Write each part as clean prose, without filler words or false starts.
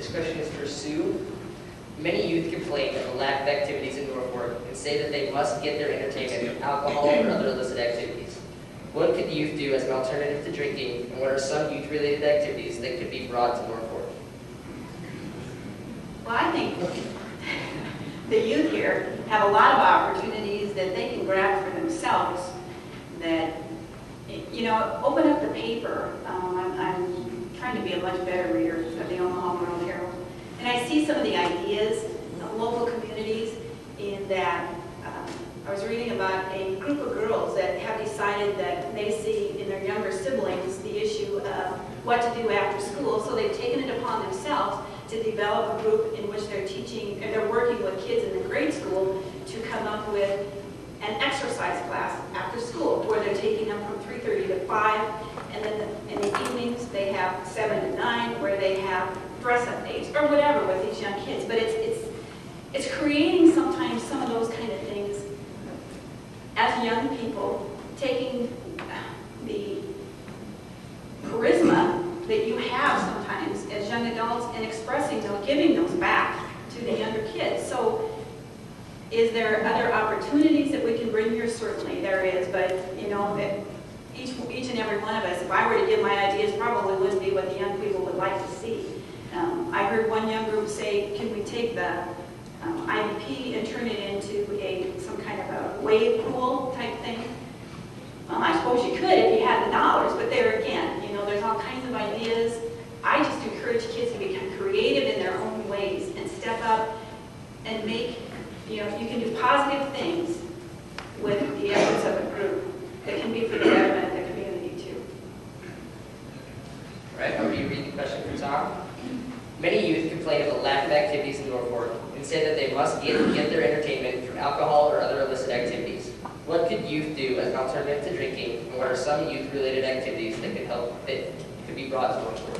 This question is for Sue. Many youth complain of the lack of activities in Norfolk and say that they must get their entertainment from alcohol or other illicit activities. What could the youth do as an alternative to drinking, and what are some youth-related activities that could be brought to Norfolk? Well, I think the youth here have a lot of opportunities that they can grab for themselves that, you know, open up the paper. I'm trying to be a much better reader of the Omaha World Herald. And I see some of the ideas of local communities in that I was reading about a group of girls that have decided that they see in their younger siblings the issue of what to do after school. So they've taken it upon themselves to develop a group in which they're teaching, and they're working with kids in the grade school to come up with an exercise class after school where they're taking them from 3:30 to 5, and then in the evenings they have 7 to 9 where they have dress-up days or whatever with these young kids. But it's creating sometimes some of those kind of things as young people, taking the charisma that you have sometimes as young adults and expressing those, giving those back to the younger kids. So is there other opportunities that we can bring here? Certainly there is, but you know, that each and every one of us, if I were to give my ideas, probably wouldn't be what the young people would like to see. I heard one young group say, can we take the IEP and turn it into some kind of a wave pool type thing? Well, I suppose you could if you had the dollars, but there again, you know, there's all kinds of ideas. I just encourage kids to become creative in their own ways and step up and make, you know, you can do positive things with the efforts of a group that can be for the betterment of the community too. All right, over to you, read the question for Tom. Many youth complain of the lack of activities in Norfolk and say that they must get their entertainment from alcohol or other illicit activities. What could youth do as an alternative to drinking, and what are some youth-related activities that could be brought to Norfolk?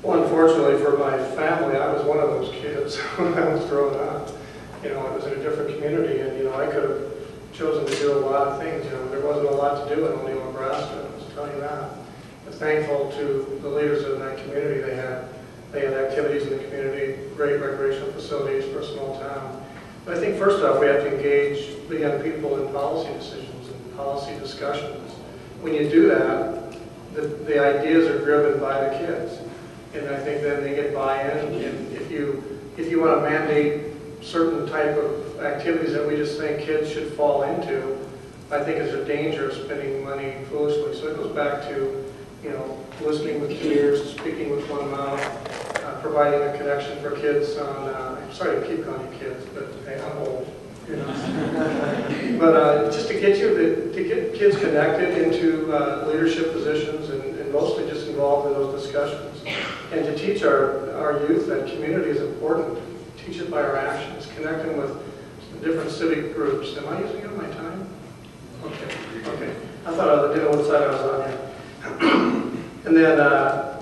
Well, unfortunately for my family, I was one of those kids when I was growing up. You know, I was in a different community, and you know, I could have chosen to do a lot of things. You know, there wasn't a lot to do in O'Neill, Nebraska. I was telling you that. But thankful to the leaders in that community, they had activities in the community, great recreational facilities for a small town. But I think first off, we have to engage the young people in policy decisions and policy discussions. When you do that, the ideas are driven by the kids. And I think then they get buy-in. And if you want to mandate certain type of activities that we just think kids should fall into, I think is a danger of spending money foolishly. So it goes back to, you know, listening with two ears, speaking with one mouth, providing a connection for kids on, I'm sorry to keep calling you kids, but hey, I'm old, you know. But just to get kids connected into leadership positions and mostly just involved in those discussions. And to teach our youth that community is important. Teach it by our actions. Connect them with different civic groups. Am I using up my time? Okay. I thought I didn't know what side I was on here. And then,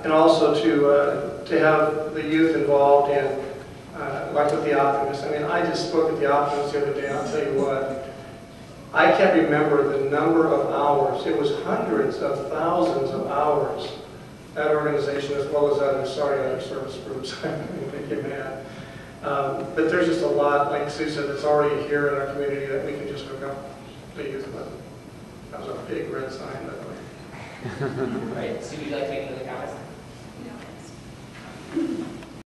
and also to have the youth involved in, like with the Optimists. I mean, I just spoke at the Optimists the other day. I'll tell you what. I can't remember the number of hours. It was hundreds of thousands of hours. That organization, as well as other service groups. I mean, they get mad. But there's just a lot, like Sue said, that's already here in our community that we can just hook up the youth with. That was a big red sign, by the way. Right. Sue, would you like to make another comment?